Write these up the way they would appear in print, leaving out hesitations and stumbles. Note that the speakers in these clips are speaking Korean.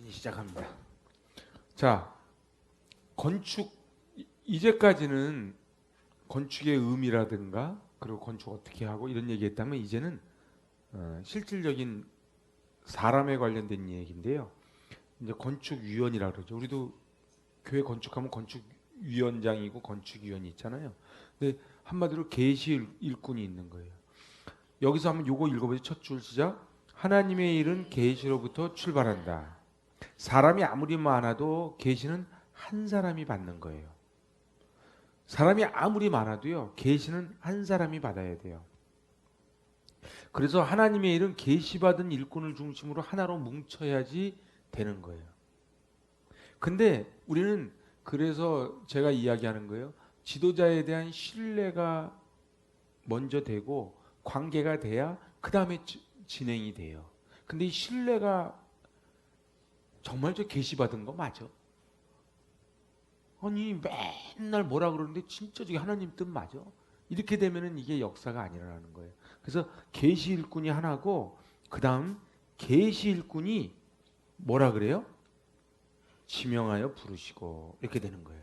정신이 시작합니다. 자, 건축 이제까지는 건축의 의미라든가 그리고 건축 어떻게 하고 이런 얘기했다면 이제는 실질적인 사람에 관련된 얘기인데요. 이제 건축위원이라고 그러죠. 우리도 교회 건축하면 건축위원장이고 건축위원이 있잖아요. 근데 한마디로 계시 일꾼이 있는 거예요. 여기서 한번 요거 읽어보죠. 첫 줄 시작. 하나님의 일은 계시로부터 출발한다. 사람이 아무리 많아도 계시는 한 사람이 받는 거예요. 사람이 아무리 많아도요, 계시는 한 사람이 받아야 돼요. 그래서 하나님의 일은 계시받은 일꾼을 중심으로 하나로 뭉쳐야지 되는 거예요. 근데 우리는 그래서 제가 이야기하는 거예요. 지도자에 대한 신뢰가 먼저 되고 관계가 돼야 그 다음에 진행이 돼요. 근데 이 신뢰가 정말 저 계시받은 거 맞아? 아니 맨날 뭐라 그러는데 진짜 저게 하나님 뜻 맞아? 이렇게 되면은 이게 역사가 아니라는 거예요. 그래서 계시 일꾼이 하나고 그 다음 계시 일꾼이 뭐라 그래요? 지명하여 부르시고 이렇게 되는 거예요.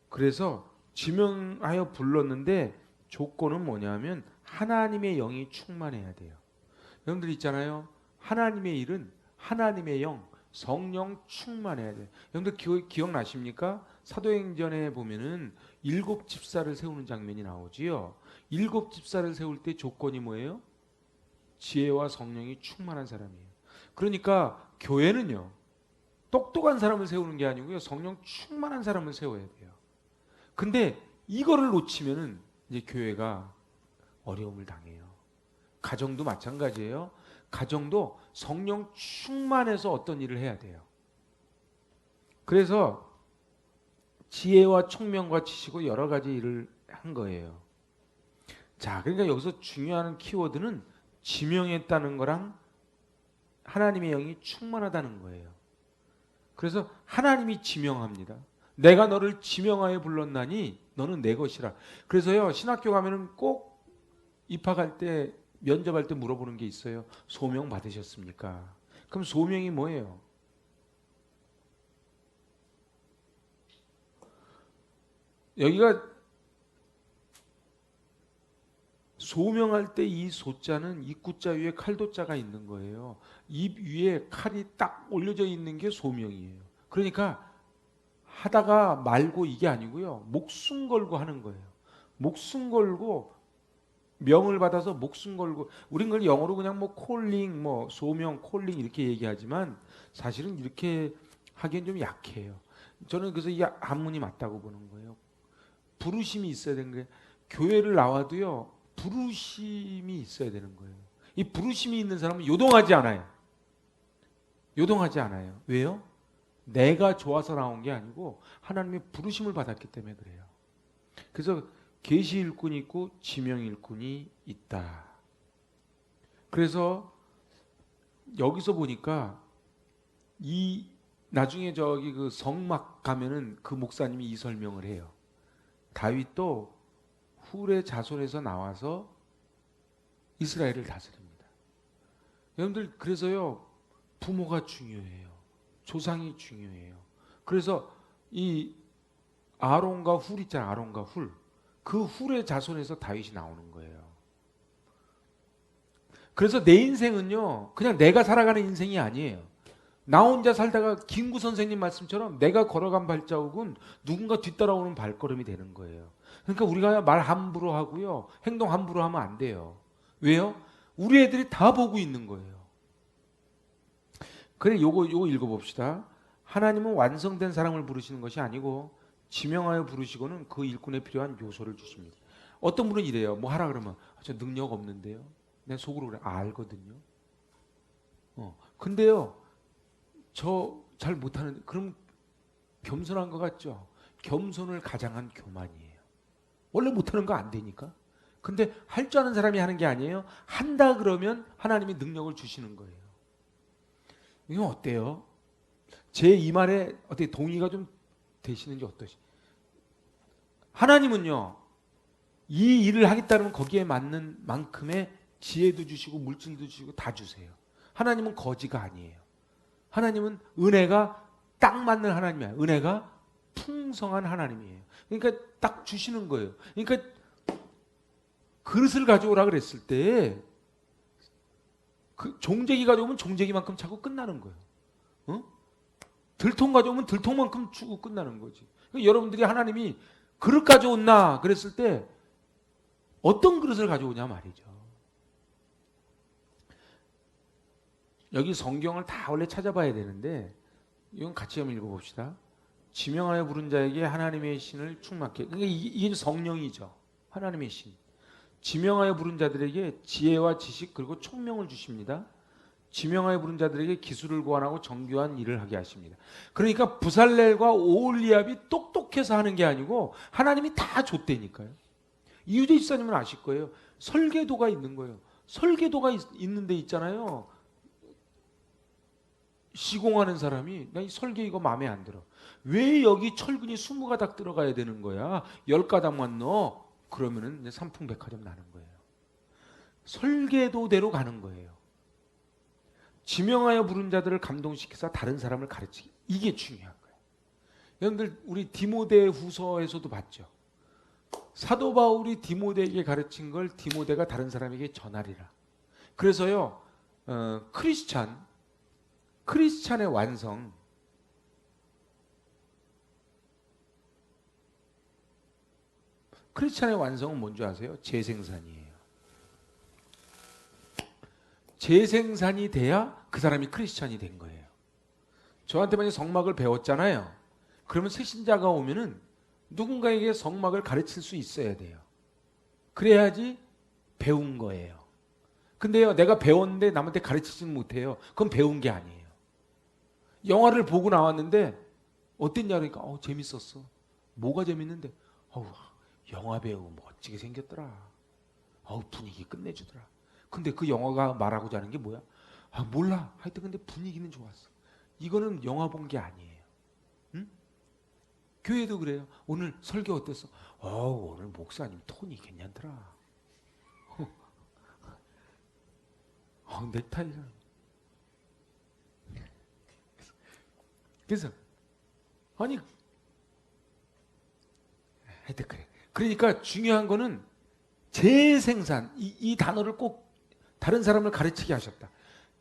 그래서 지명하여 불렀는데 조건은 뭐냐면 하나님의 영이 충만해야 돼요. 여러분들 있잖아요. 하나님의 일은 하나님의 영, 성령 충만해야 돼요. 여러분들 기억나십니까? 사도행전에 보면은 7 집사를 세우는 장면이 나오지요. 7 집사를 세울 때 조건이 뭐예요? 지혜와 성령이 충만한 사람이에요. 그러니까 교회는요. 똑똑한 사람을 세우는 게 아니고요. 성령 충만한 사람을 세워야 돼요. 근데 이거를 놓치면은 이제 교회가 어려움을 당해요. 가정도 마찬가지예요. 가정도 성령 충만해서 어떤 일을 해야 돼요. 그래서 지혜와 총명과 지식으로 여러 가지 일을 한 거예요. 자, 그러니까 여기서 중요한 키워드는 지명했다는 거랑 하나님의 영이 충만하다는 거예요. 그래서 하나님이 지명합니다. 내가 너를 지명하여 불렀나니 너는 내 것이라. 그래서요, 신학교 가면은 꼭 입학할 때 면접할 때 물어보는 게 있어요. 소명 받으셨습니까? 그럼 소명이 뭐예요? 여기가 소명할 때 이 소자는 입구자 위에 칼도자가 있는 거예요. 입 위에 칼이 딱 올려져 있는 게 소명이에요. 그러니까 하다가 말고 이게 아니고요. 목숨 걸고 하는 거예요. 목숨 걸고 명을 받아서 목숨 걸고 우린 그걸 영어로 그냥 뭐 콜링 뭐 소명 콜링 이렇게 얘기하지만 사실은 이렇게 하기엔 좀 약해요. 저는 그래서 이 한문이 맞다고 보는 거예요. 부르심이 있어야 되는 거예요. 교회를 나와도요. 부르심이 있어야 되는 거예요. 이 부르심이 있는 사람은 요동하지 않아요. 요동하지 않아요. 왜요? 내가 좋아서 나온 게 아니고 하나님의 부르심을 받았기 때문에 그래요. 그래서 계시 일꾼이 있고 지명 일꾼이 있다. 그래서 여기서 보니까 이 나중에 저기 그 성막 가면은 그 목사님이 이 설명을 해요. 다윗도 훌의 자손에서 나와서 이스라엘을 다스립니다. 여러분들 그래서요 부모가 중요해요. 조상이 중요해요. 그래서 이 아론과 훌 있잖아요. 아론과 훌. 그 훌의 자손에서 다윗이 나오는 거예요. 그래서 내 인생은요 그냥 내가 살아가는 인생이 아니에요. 나 혼자 살다가 김구 선생님 말씀처럼 내가 걸어간 발자국은 누군가 뒤따라오는 발걸음이 되는 거예요. 그러니까 우리가 말 함부로 하고요 행동 함부로 하면 안 돼요. 왜요? 우리 애들이 다 보고 있는 거예요. 그래 요거 읽어봅시다. 하나님은 완성된 사람을 부르시는 것이 아니고 지명하여 부르시고는 그 일꾼에 필요한 요소를 주십니다. 어떤 분은 이래요. 뭐 하라 그러면 저 능력 없는데요. 내 속으로 그래. 알거든요. 근데요. 저 잘 못하는데 그럼 겸손한 것 같죠? 겸손을 가장한 교만이에요. 원래 못하는 거 안 되니까. 근데 할 줄 아는 사람이 하는 게 아니에요. 한다 그러면 하나님이 능력을 주시는 거예요. 이거 어때요? 제 이 말에 어떻게 동의가 좀 되시는지 어떠시? 하나님은요 이 일을 하겠다면 거기에 맞는 만큼의 지혜도 주시고 물질도 주시고 다 주세요. 하나님은 거지가 아니에요. 하나님은 은혜가 딱 맞는 하나님이야. 은혜가 풍성한 하나님이에요. 그러니까 딱 주시는 거예요. 그러니까 그릇을 가져오라 그랬을 때 그 종재기 가져오면 종재기만큼 차고 끝나는 거예요. 어? 들통 가져오면 들통만큼 주고 끝나는 거지. 그러니까 여러분들이 하나님이 그릇 가져온나 그랬을 때 어떤 그릇을 가져오냐 말이죠. 여기 성경을 다 원래 찾아봐야 되는데 이건 같이 한번 읽어봅시다. 지명하여 부른 자에게 하나님의 신을 충만케. 그러니까 이게 성령이죠. 하나님의 신. 지명하여 부른 자들에게 지혜와 지식 그리고 총명을 주십니다. 지명하여 부른 자들에게 기술을 고안하고 정교한 일을 하게 하십니다. 그러니까 부살렐과 오홀리압이 똑똑해서 하는 게 아니고 하나님이 다 줬다니까요. 이유재 집사님은 아실 거예요. 설계도가 있는 거예요. 설계도가 있는 데 있잖아요. 시공하는 사람이 나 이 설계 이거 마음에 안 들어. 왜 여기 철근이 20가닥 들어가야 되는 거야? 10가닥만 넣어. 그러면은 이제 삼풍백화점 나는 거예요. 설계도대로 가는 거예요. 지명하여 부른 자들을 감동시켜서 다른 사람을 가르치기. 이게 중요한 거예요. 여러분들 우리 디모데 후서에서도 봤죠. 사도 바울이 디모데에게 가르친 걸 디모데가 다른 사람에게 전하리라. 그래서요. 크리스찬의 완성. 크리스찬의 완성은 뭔지 아세요? 재생산이에요. 재생산이 돼야 그 사람이 크리스찬이 된 거예요. 저한테 만약 성막을 배웠잖아요. 그러면 새신자가 오면은 누군가에게 성막을 가르칠 수 있어야 돼요. 그래야지 배운 거예요. 근데요, 내가 배웠는데 남한테 가르치지는 못해요. 그건 배운 게 아니에요. 영화를 보고 나왔는데 어땠냐 그러니까 재밌었어. 뭐가 재밌는데? 영화 배우 멋지게 생겼더라. 분위기 끝내주더라. 근데 그 영화가 말하고자 하는 게 뭐야? 몰라. 하여튼 근데 분위기는 좋았어. 이거는 영화 본 게 아니에요. 응? 교회도 그래요. 오늘 설교 어땠어? 오늘 목사님 톤이 괜찮더라. 넥타이가. 그래서 하여튼 그래. 그러니까 중요한 거는 재생산. 이 단어를 꼭 다른 사람을 가르치게 하셨다.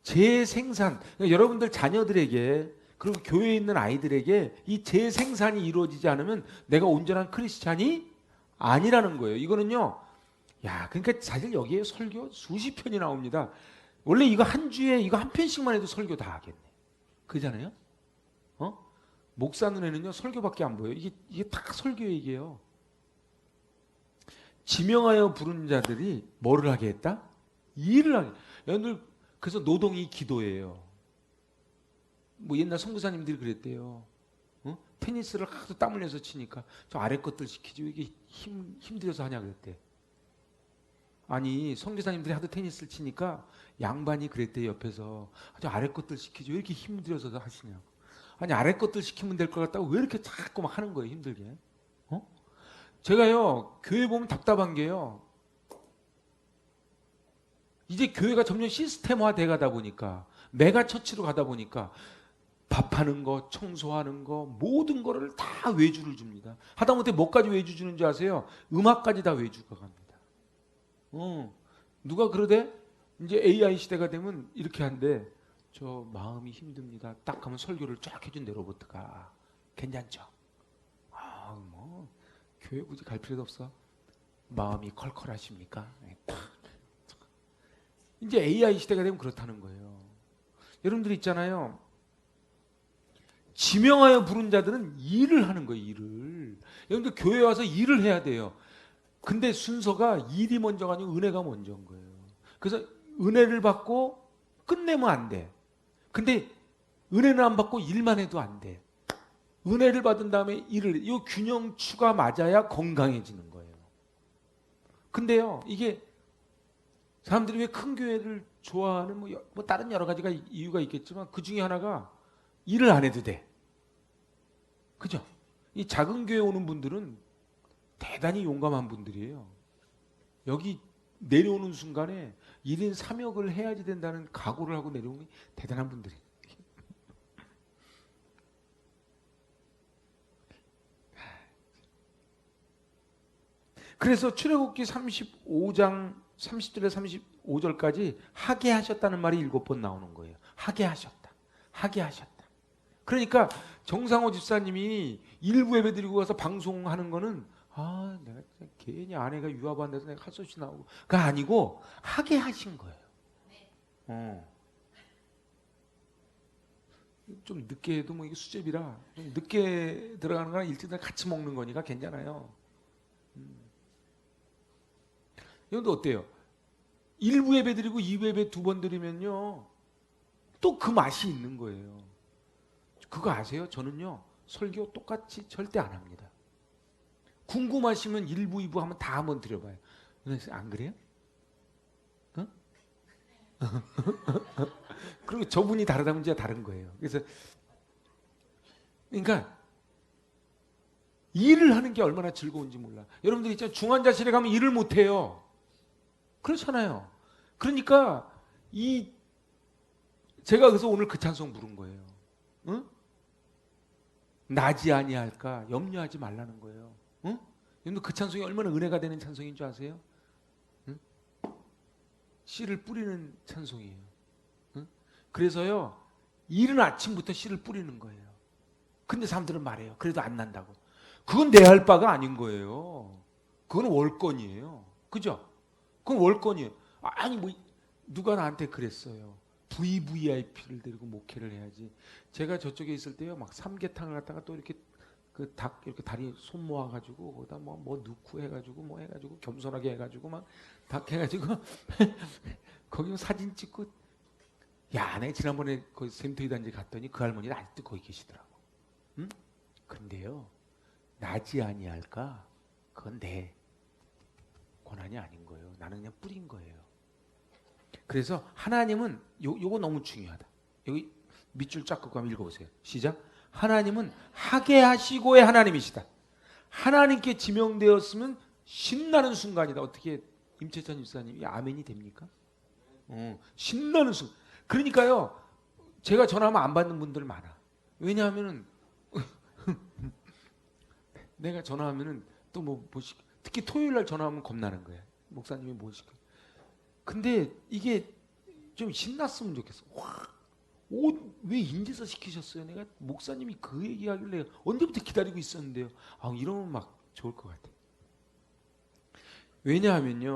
재생산. 그러니까 여러분들 자녀들에게 그리고 교회에 있는 아이들에게 이 재생산이 이루어지지 않으면 내가 온전한 크리스찬이 아니라는 거예요. 이거는요. 그러니까 사실 여기에 설교 수십 편이 나옵니다. 원래 이거 한 주에 이거 한 편씩만 해도 설교 다 하겠네. 그잖아요? 목사 눈에는요 설교밖에 안 보여요. 이게 다 설교 얘기예요. 지명하여 부른 자들이 뭐를 하게 했다? 일을 하게. 여러분들 그래서 노동이 기도예요. 뭐 옛날 선교사님들이 그랬대요. 테니스를 하도 땀 흘려서 치니까 저 아래 것들 시키지 왜 이게 힘들어서 하냐 그랬대. 아니 선교사님들이 하도 테니스를 치니까 양반이 그랬대 옆에서 저 아래 것들 시키지 왜 이렇게 힘들어서 하시냐고. 아니 아래 것들 시키면 될 것 같다고 왜 이렇게 자꾸 막 하는 거예요 힘들게. 제가요 교회 보면 답답한 게요. 이제 교회가 점점 시스템화 돼 가다 보니까 메가처치로 가다 보니까 밥하는 거, 청소하는 거 모든 거를 다 외주를 줍니다. 하다못해 뭐까지 외주 주는지 아세요? 음악까지 다 외주가 갑니다. 누가 그러대? 이제 AI 시대가 되면 이렇게 한대. 저 마음이 힘듭니다. 딱 하면 설교를 쫙 해준 내 로봇가 괜찮죠? 교회 굳이 갈 필요도 없어. 마음이 컬컬하십니까? 이제 AI 시대가 되면 그렇다는 거예요. 여러분들 있잖아요. 지명하여 부른 자들은 일을 하는 거예요. 일을. 여러분들 교회 와서 일을 해야 돼요. 근데 순서가 일이 먼저가 아니고 은혜가 먼저인 거예요. 그래서 은혜를 받고 끝내면 안 돼. 근데 은혜는 안 받고 일만 해도 안 돼. 은혜를 받은 다음에 일을, 이 균형추가 맞아야 건강해지는 거예요. 근데요, 이게 사람들이 왜 큰 교회를 좋아하는 뭐 다른 여러 가지가 이유가 있겠지만 그 중에 하나가 일을 안 해도 돼. 그죠? 이 작은 교회 오는 분들은 대단히 용감한 분들이에요. 여기 내려오는 순간에 1인 3역을 해야지 된다는 각오를 하고 내려오는 대단한 분들이에요. 그래서 출애굽기 35장 30절에 35절까지 하게 하셨다는 말이 7번 나오는 거예요. 하게 하셨다. 하게 하셨다. 그러니까 정상호 집사님이 일부 예배 드리고 가서 방송하는 거는 내가 괜히 아내가 유아부 안 돼서 내가 할 수 없이 나오고 그가 아니고 하게 하신 거예요. 좀 늦게 해도 뭐 이게 수제비라 좀 늦게 들어가는 거랑 일찍 같이 먹는 거니까 괜찮아요. 이건도 어때요? 1부 예배 드리고 2부 예배 2번 드리면요 또 그 맛이 있는 거예요. 그거 아세요? 저는요 설교 똑같이 절대 안 합니다. 궁금하시면 1부 2부 하면 다 한번 드려봐요. 안 그래요? 그리고 저분이 다르다면 진짜 다른 거예요. 그래서 그러니까 일을 하는 게 얼마나 즐거운지 몰라. 여러분들 있잖아요. 중환자실에 가면 일을 못 해요. 그렇잖아요. 그러니까 제가 그래서 오늘 그 찬송 부른 거예요. 응? 나지 아니할까 염려하지 말라는 거예요. 응? 여러분들 그 찬송이 얼마나 은혜가 되는 찬송인 줄 아세요? 응? 씨를 뿌리는 찬송이에요. 그래서요 이른 아침부터 씨를 뿌리는 거예요. 근데 사람들은 말해요. 그래도 안 난다고. 그건 내 할 바가 아닌 거예요. 그건 월권이에요. 그죠? 그건 월권이에요. 아니 뭐 누가 나한테 그랬어요. VVIP를 데리고 목회를 해야지. 제가 저쪽에 있을 때요 막 삼계탕을 갖다가 또 이렇게 그 닭 이렇게 다리 손 모아가지고 거기다 뭐 넣고 해가지고 뭐 해가지고 겸손하게 해가지고 막 닭 해가지고 거기 사진 찍고 야, 내가 지난번에 그 샘토이 단지 갔더니 그 할머니는 아직도 거기 계시더라고. 응? 근데요, 나지 아니할까? 그건 내 권한이 아닌 거예요. 나는 그냥 뿌린 거예요. 그래서 하나님은 요거 너무 중요하다. 여기 밑줄 쫙 긋고 한번 읽어보세요. 시작. 하나님은 하게 하시고의 하나님이시다. 하나님께 지명되었으면 신나는 순간이다. 어떻게 임채찬 집사님이 아멘이 됩니까? 신나는 순간. 그러니까요 제가 전화하면 안 받는 분들 많아. 왜냐하면은 내가 전화하면은 또 뭐 특히 토요일 날 전화하면 겁나는 거야. 목사님이 뭐 시켜. 근데 이게 좀 신났으면 좋겠어. 왜 인제서 시키셨어요? 내가 목사님이 그 얘기하길래 언제부터 기다리고 있었는데요. 이러면 막 좋을 것 같아. 왜냐하면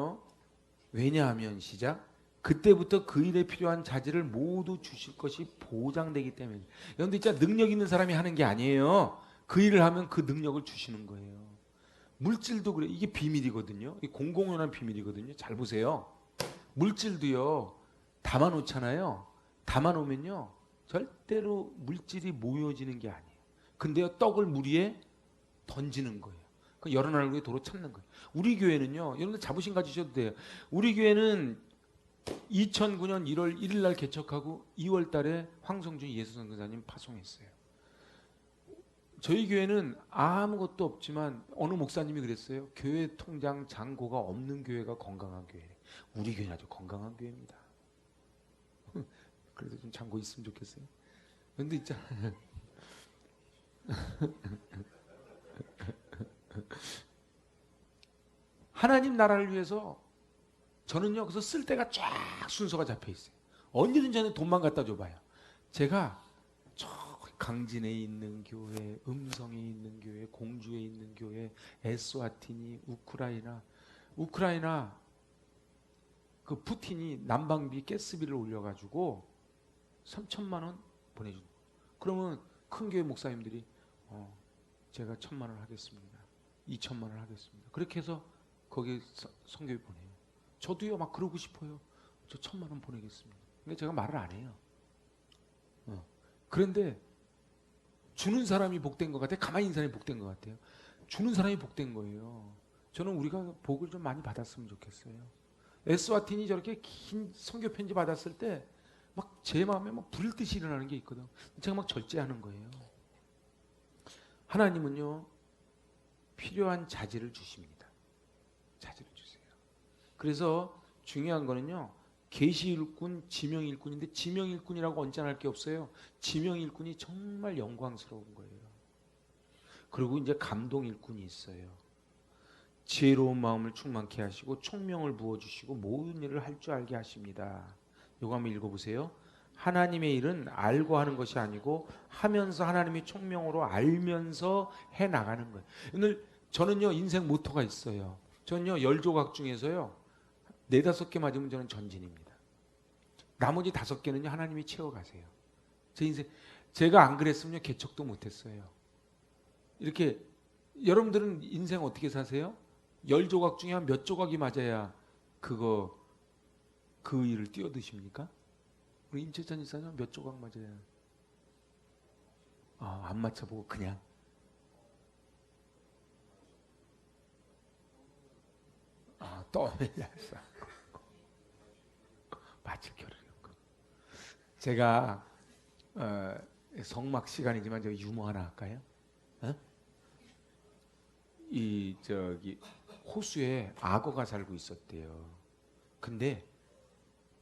시작. 그때부터 그 일에 필요한 자질을 모두 주실 것이 보장되기 때문에. 여러분들 진짜 능력 있는 사람이 하는 게 아니에요. 그 일을 하면 그 능력을 주시는 거예요. 물질도 그래. 이게 비밀이거든요. 이게 공공연한 비밀이거든요. 잘 보세요. 물질도요. 담아놓잖아요. 담아놓으면요. 절대로 물질이 모여지는 게 아니에요. 근데요. 떡을 물 위에 던지는 거예요. 열어나는 게 도로 찾는 거예요. 우리 교회는요. 여러분들 자부심 가지셔도 돼요. 우리 교회는 2009년 1월 1일 날 개척하고 2월 달에 황성준 예수선교사님 파송했어요. 저희 교회는 아무것도 없지만 어느 목사님이 그랬어요. 교회 통장 잔고가 없는 교회가 건강한 교회. 우리 교회는 아주 건강한 교회입니다. 그래도 좀 잔고 있으면 좋겠어요. 그런데 있잖아. 하나님 나라를 위해서 저는요 그래서 쓸 때가 쫙 순서가 잡혀 있어요. 언제든 저는 돈만 갖다 줘봐요. 제가 저 강진에 있는 교회, 음성에 있는 교회, 공주에 있는 교회, 에스와티니, 우크라이나 그 푸틴이 난방비 가스비를 올려가지고 3천만 원 보내준. 그러면 큰 교회 목사님들이 제가 1,000만 원 하겠습니다. 2천만 원 하겠습니다. 그렇게 해서 거기에 선교회 보내요. 저도요 막 그러고 싶어요. 저 1,000만 원 보내겠습니다. 근데 제가 말을 안 해요. 그런데 주는 사람이 복된 것 같아요. 가만히 있는 사람이 복된 것 같아요. 주는 사람이 복된 거예요. 저는 우리가 복을 좀 많이 받았으면 좋겠어요. 에스와틴이 저렇게 긴 선교 편지 받았을 때 막 제 마음에 막 불일 듯이 일어나는 게 있거든. 제가 막 절제하는 거예요. 하나님은요 필요한 자질을 주십니다. 자질을 주세요. 그래서 중요한 거는요 계시일꾼, 지명일꾼인데 지명일꾼이라고 언짢을 게 없어요. 지명일꾼이 정말 영광스러운 거예요. 그리고 이제 감동일꾼이 있어요. 지혜로운 마음을 충만케 하시고 총명을 부어주시고 모든 일을 할 줄 알게 하십니다. 이거 한번 읽어보세요. 하나님의 일은 알고 하는 것이 아니고 하면서 하나님의 총명으로 알면서 해나가는 거예요. 오늘 저는요 인생 모토가 있어요. 저는요 10조각 중에서요 4-5개 맞으면 저는 전진입니다. 나머지 5개는요 하나님이 채워가세요. 제 인생 제가 안 그랬으면요 개척도 못했어요. 이렇게 여러분들은 인생 어떻게 사세요? 10조각 중에 한 몇 조각이 맞아야 그 일을 뛰어드십니까? 우리 임채찬 이사님 몇 조각 맞아야? 안 맞춰보고 그냥 떠밀렸어. 맞출 겨를이 없고. 제가 성막 시간이지만 저 유머 하나 할까요? 어? 이 저기 호수에 악어가 살고 있었대요. 근데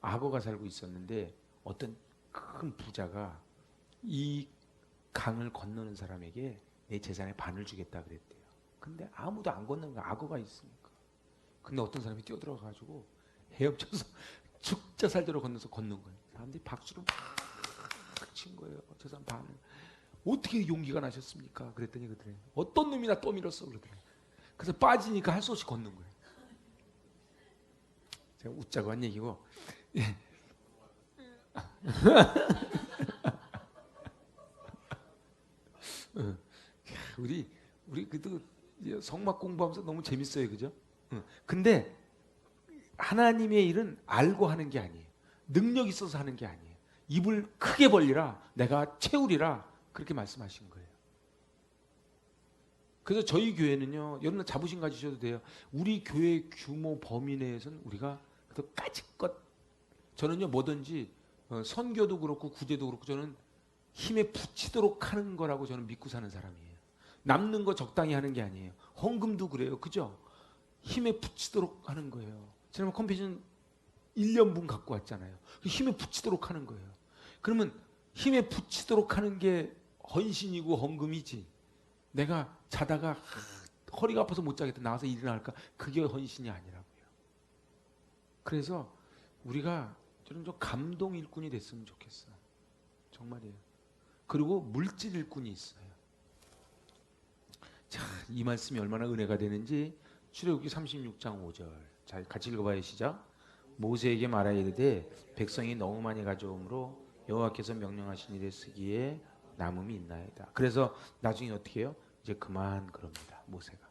악어가 살고 있었는데 어떤 큰 부자가 이 강을 건너는 사람에게 내 재산의 반을 주겠다 그랬대요. 근데 아무도 안 건너는 거야. 악어가 있으니까. 근데 어떤 사람이 뛰어들어가 가지고 헤엄쳐서 죽자 살대로 건너서 건넌 거예요. 사람들이 박수를 막 친 거예요. 재산 반을. 어떻게 용기가 나셨습니까? 그랬더니 그들이 어떤 놈이나 떠밀었어 그러더라고요. 그래서 빠지니까 할 수 없이 걷는 거예요. 제가 웃자고 한 얘기고. 우리 그래도 성막 공부하면서 너무 재밌어요, 그죠? 근데 하나님의 일은 알고 하는 게 아니에요. 능력 있어서 하는 게 아니에요. 입을 크게 벌리라, 내가 채우리라 그렇게 말씀하신 거예요. 그래서 저희 교회는요, 여러분 자부심 가지셔도 돼요. 우리 교회 규모 범위 내에서는 우리가 까짓것 저는요 뭐든지 선교도 그렇고 구제도 그렇고 저는 힘에 붙이도록 하는 거라고 저는 믿고 사는 사람이에요. 남는 거 적당히 하는 게 아니에요. 헌금도 그래요. 그죠? 힘에 붙이도록 하는 거예요. 지난번 컴패션 1년분 갖고 왔잖아요. 힘에 붙이도록 하는 거예요. 그러면 힘에 붙이도록 하는 게 헌신이고 헌금이지. 내가 자다가 허리가 아파서 못 자겠다 나와서 일이나 할까? 그게 헌신이 아니라고요. 그래서 우리가 저는 좀 감동 일꾼이 됐으면 좋겠어. 정말이에요. 그리고 물질 일꾼이 있어요. 자, 이 말씀이 얼마나 은혜가 되는지 출애굽기 36장 5절. 자, 같이 읽어봐요. 시작. 모세에게 말하여 이르되 백성이 너무 많이 가져오므로 여호와께서 명령하신 일에 쓰기에 남음이 있나이다. 그래서 나중에 어떻게 해요? 이제 그만 그럽니다. 모세가.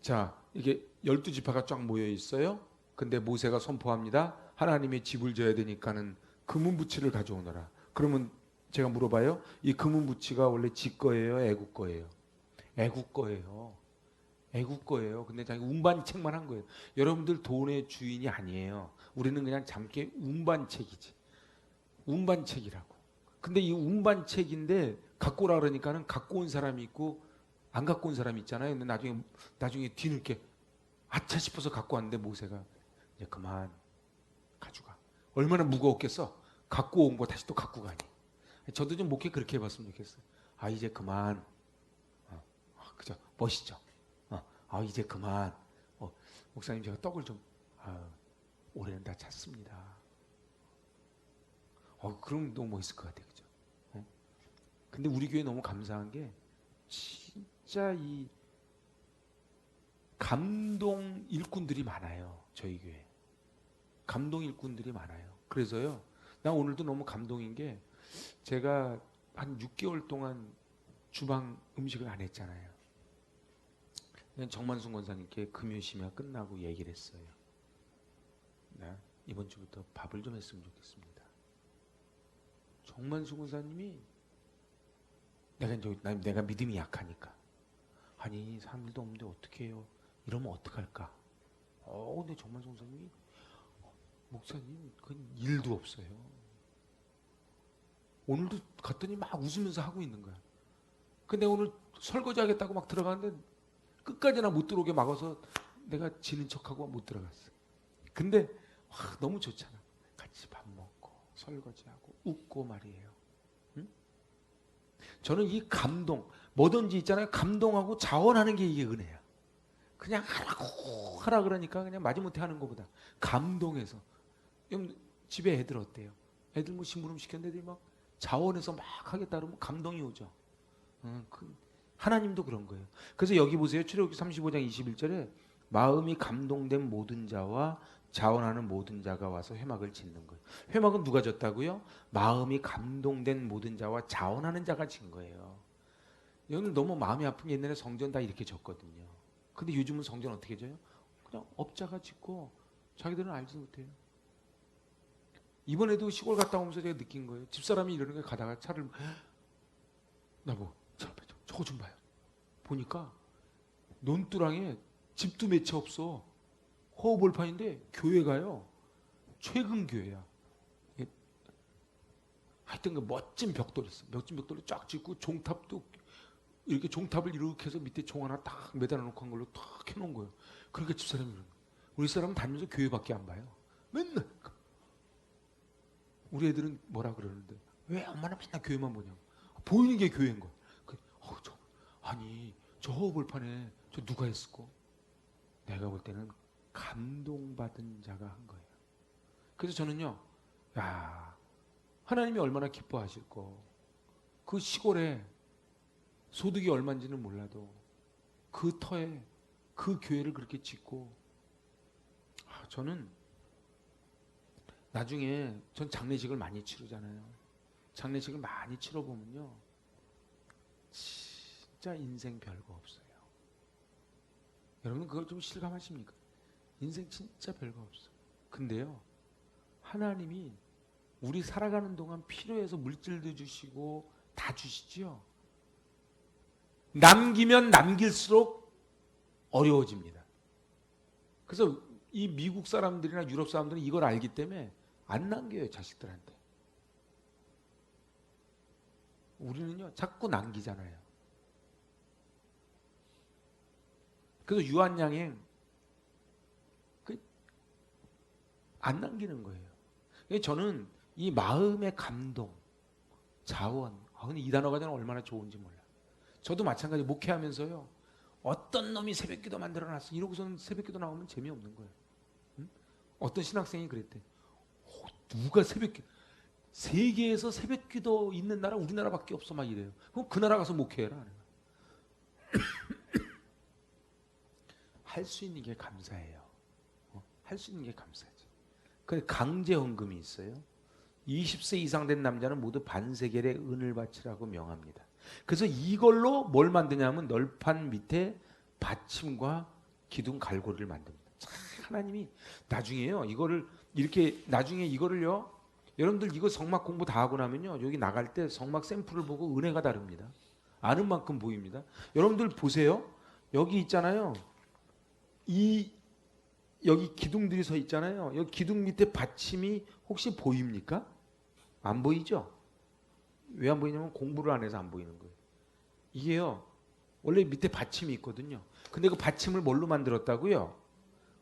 자, 이게 12지파가 쫙 모여 있어요. 근데 모세가 선포합니다. 하나님의 집을 져야 되니까는 금은부치를 가져오너라. 그러면 제가 물어봐요. 이 금은부치가 원래 지 거예요? 애국 거예요? 애국 거예요. 애국 거예요. 근데 자기 운반책만 한 거예요. 여러분들 돈의 주인이 아니에요. 우리는 그냥 잠깐 운반책이지. 운반책이라고. 근데 이 운반책인데 갖고 오라 그러니까는 갖고 온 사람이 있고 안 갖고 온 사람이 있잖아요. 근데 나중에 뒤늦게 아차 싶어서 갖고 왔는데 모세가 이제 그만 가져가. 얼마나 무거웠겠어. 갖고 온 거 다시 또 갖고 가니. 저도 좀 목회 그렇게 해봤으면 좋겠어요. 이제 그만. 그죠? 멋있죠? 이제 그만. 목사님 제가 떡을 좀 올해는 다 찼습니다. 그럼 너무 멋있을 것 같아요. 그죠? 근데 우리 교회 너무 감사한 게 진짜 이 감동 일꾼들이 많아요. 저희 교회. 감동 일꾼들이 많아요. 그래서요. 나 오늘도 너무 감동인 게 제가 한 6개월 동안 주방 음식을 안 했잖아요. 정만순 권사님께 금요심야 끝나고 얘기를 했어요. 나 이번 주부터 밥을 좀 했으면 좋겠습니다. 정만순 권사님이 내가 믿음이 약하니까 아니 사람들도 없는데 어떻게 해요? 이러면 어떡할까? 근데 정만순 권사님이 목사님 그건 일도 없어요. 오늘도 갔더니 막 웃으면서 하고 있는 거야. 근데 오늘 설거지 하겠다고 막 들어가는데 끝까지나 못 들어오게 막아서 내가 지는 척하고 못 들어갔어. 근데 너무 좋잖아. 같이 밥 먹고 설거지하고 웃고 말이에요. 응? 저는 이 감동 뭐든지 있잖아요. 감동하고 자원하는 게 이게 은혜야. 그냥 하라 그러니까 그냥 마지못해 하는 것보다 감동해서. 여러분 집에 애들 어때요? 애들 뭐 심부름 시켰는데 애들이 막 자원해서 막 하겠다 그러면 감동이 오죠. 하나님도 그런 거예요. 그래서 여기 보세요. 출애굽기 35장 21절에 마음이 감동된 모든 자와 자원하는 모든 자가 와서 회막을 짓는 거예요. 회막은 누가 졌다고요? 마음이 감동된 모든 자와 자원하는 자가 진 거예요. 여러분 너무 마음이 아픈 게 옛날에 성전 다 이렇게 졌거든요. 근데 요즘은 성전 어떻게 져요? 그냥 업자가 짓고 자기들은 알지 못해요. 이번에도 시골 갔다 오면서 제가 느낀 거예요. 집사람이 이러는 게 가다가 차를 나보 저거 좀 봐요. 보니까 논두랑에 집도 몇 채 없어. 허허벌판인데 교회가요. 최근 교회야. 하여튼 그 멋진 벽돌 있어. 멋진 벽돌을 쫙 짓고 종탑도 이렇게 종탑을 이렇게 해서 밑에 종 하나 딱 매달아 놓고 한 걸로 탁 해놓은 거예요. 그러니까 집사람이 그러는 거예요. 우리 사람은 다니면서 교회밖에 안 봐요. 맨날. 우리 애들은 뭐라 그러는데 왜 엄마는 맨날 교회만 보냐고. 보이는 게 교회인 거야. 아니 저 허허벌판에 저 누가 했을까? 내가 볼 때는 감동받은 자가 한 거예요. 그래서 저는요, 야 하나님이 얼마나 기뻐하실까. 그 시골에 소득이 얼마인지는 몰라도 그 터에 그 교회를 그렇게 짓고. 저는 나중에 전 장례식을 많이 치르잖아요. 장례식을 많이 치러보면요 진짜 인생 별거 없어요. 여러분 그걸 좀 실감하십니까? 인생 진짜 별거 없어요. 근데요 하나님이 우리 살아가는 동안 필요해서 물질도 주시고 다 주시죠. 남기면 남길수록 어려워집니다. 그래서 이 미국 사람들이나 유럽 사람들은 이걸 알기 때문에 안 남겨요, 자식들한테. 우리는요 자꾸 남기잖아요. 그래서 유한양행 안 남기는 거예요. 저는 이 마음의 감동, 자원, 근데 이 단어가 저는 얼마나 좋은지 몰라요. 저도 마찬가지 목회하면서요 어떤 놈이 새벽기도 만들어놨어 이러고서는 새벽기도 나오면 재미없는 거예요. 응? 어떤 신학생이 그랬대. 누가 새벽기도, 세계에서 새벽기도 있는 나라 우리나라밖에 없어 막 이래요. 그럼 그 나라 가서 목회해라. 할 수 있는 게 감사해요. 할 수 있는 게 감사하지. 그래 강제 헌금이 있어요. 20세 이상 된 남자는 모두 반세겔의 은을 바치라고 명합니다. 그래서 이걸로 뭘 만드냐면 널판 밑에 받침과 기둥 갈고리를 만듭니다. 하나님이 나중에요 이거를 이렇게 나중에 이거를요 여러분들 이거 성막 공부 다 하고 나면요 여기 나갈 때 성막 샘플을 보고 은혜가 다릅니다. 아는 만큼 보입니다. 여러분들 보세요. 여기 있잖아요. 여기 기둥들이 서 있잖아요. 여기 기둥 밑에 받침이 혹시 보입니까? 안 보이죠? 왜 안 보이냐면 공부를 안 해서 안 보이는 거예요. 이게요 원래 밑에 받침이 있거든요. 근데 그 받침을 뭘로 만들었다고요?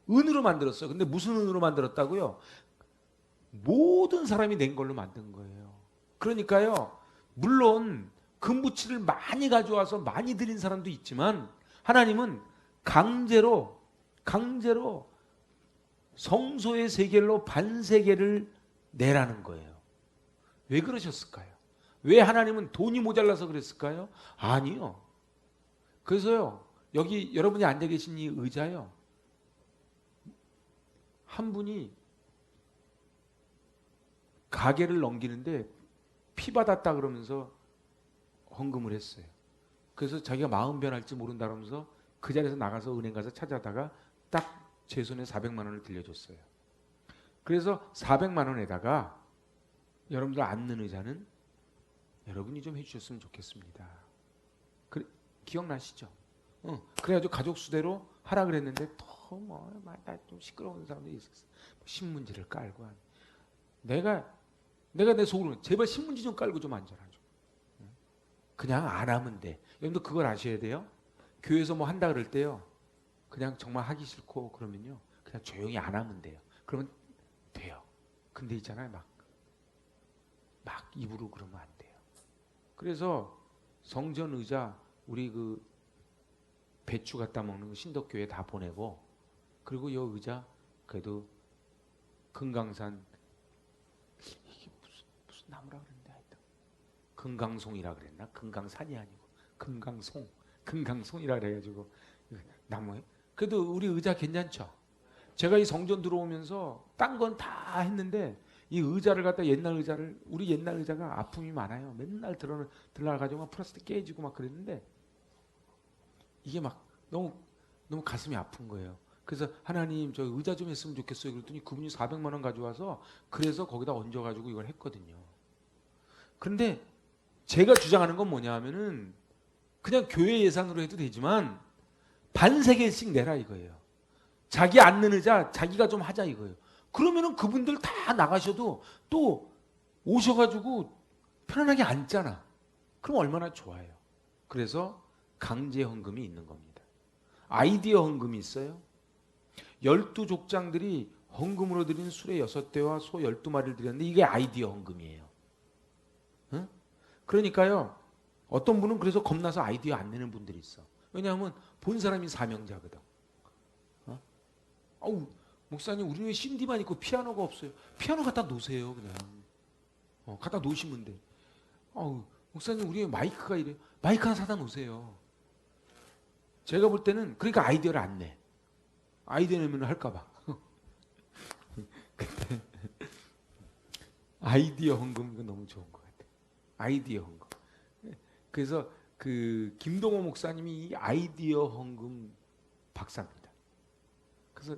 은으로 만들었어요. 근데 무슨 은으로 만들었다고요? 모든 사람이 낸 걸로 만든 거예요. 그러니까요 물론 금부치를 많이 가져와서 많이 드린 사람도 있지만 하나님은 강제로 성소의 세겔로 반세겔을 내라는 거예요. 왜 그러셨을까요? 왜 하나님은 돈이 모자라서 그랬을까요? 아니요. 그래서요 여기 여러분이 앉아 계신 이 의자요 한 분이 가게를 넘기는데 피 받았다 그러면서 헌금을 했어요. 그래서 자기가 마음 변할지 모른다 그러면서 그 자리에서 나가서 은행 가서 찾아다가 딱 제 손에 400만 원을 들려줬어요. 그래서 400만 원에다가 여러분들 앉는 의자는 여러분이 좀 해주셨으면 좋겠습니다. 기억나시죠? 그래가지고 가족 수대로 하라 그랬는데 좀 시끄러운 사람들이 있었어. 신문지를 깔고 내가 내 속으로 제발 신문지 좀 깔고 좀 앉아라. 그냥 안 하면 돼. 여러분들 그걸 아셔야 돼요. 교회에서 뭐 한다 그럴 때요. 그냥 정말 하기 싫고 그러면요. 그냥 조용히 안 하면 돼요. 그러면 돼요. 근데 있잖아요. 막 입으로 그러면 안 돼요. 그래서 성전 의자 우리 그 배추 갖다 먹는 거 신덕교회 다 보내고, 그리고 요 의자 그래도 금강산, 이게 무슨 나무라 그랬는데 하여튼 금강송이라 그랬나? 금강산이 아니고 금강송이라 그래가지고 나무에 그래도 우리 의자 괜찮죠? 제가 이 성전 들어오면서 딴 건 다 했는데 이 의자를 갖다 우리 옛날 의자가 아픔이 많아요. 맨날 들어가지고 막 플라스틱 깨지고 막 그랬는데 이게 막 너무 가슴이 아픈 거예요. 그래서 하나님 저 의자 좀 했으면 좋겠어요. 그랬더니 그분이 400만 원 가져와서 그래서 거기다 얹어가지고 이걸 했거든요. 그런데 제가 주장하는 건 뭐냐 하면은 그냥 교회 예산으로 해도 되지만 반세 개씩 내라 이거예요. 자기 앉는 의자 자기가 좀 하자 이거예요. 그러면은 그분들 다 나가셔도 또 오셔가지고 편안하게 앉잖아. 그럼 얼마나 좋아요. 그래서 강제 헌금이 있는 겁니다. 아이디어 헌금이 있어요. 12족장들이 헌금으로 드린 수레 6대와 소 12마리를 드렸는데 이게 아이디어 헌금이에요. 응? 그러니까요. 어떤 분은 그래서 겁나서 아이디어 안 내는 분들이 있어. 왜냐하면 본 사람이 사명자거든. 아우 목사님 우리는 CD만 있고 피아노가 없어요. 피아노 갖다 놓으세요 그냥. 갖다 놓으시면 돼. 아우 목사님 우리 마이크가 이래. 마이크 하나 사다 놓으세요. 제가 볼 때는 그러니까 아이디어를 안 내. 아이디어 내면 할까봐. 아이디어 헌금 이거 너무 좋은 것 같아. 아이디어 헌금. 그래서 그 김동호 목사님이 이 아이디어 헌금 박사입니다. 그래서